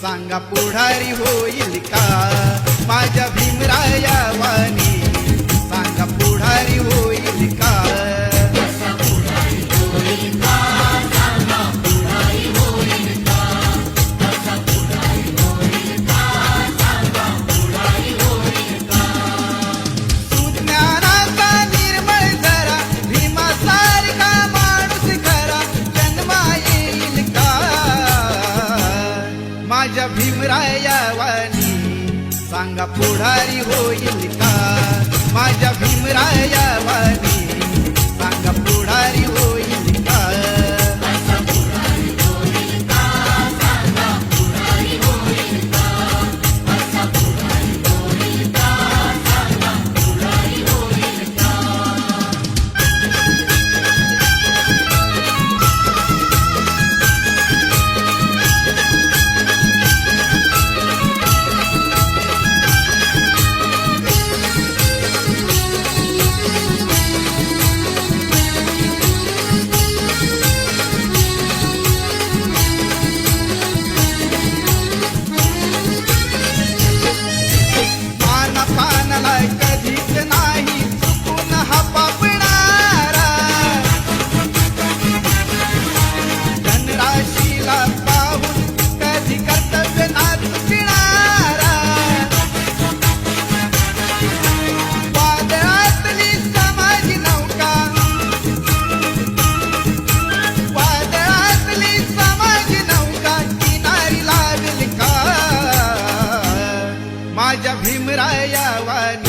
सांगा पुढारी होईल का माझ्या भीमराया वाणी सांगा पुढारी होईल का सुज्ञानाचा निर्मळ जरा भीमासारखा माणूस खरा जन्मा येईल का माझ्या भीमराया वाणी सांगा पुढारी होईल का माझ्या भीमराया वाणी सांगा पुढारी होईल का कधीच नाही चुकून हा पापणारा धनराशीला पाहून कधी कर्तव्य ना चुकणारा वादळातली समाज नौका वादळातली समाज नौका किनारी लागली का माझ्या भीमराया वाणी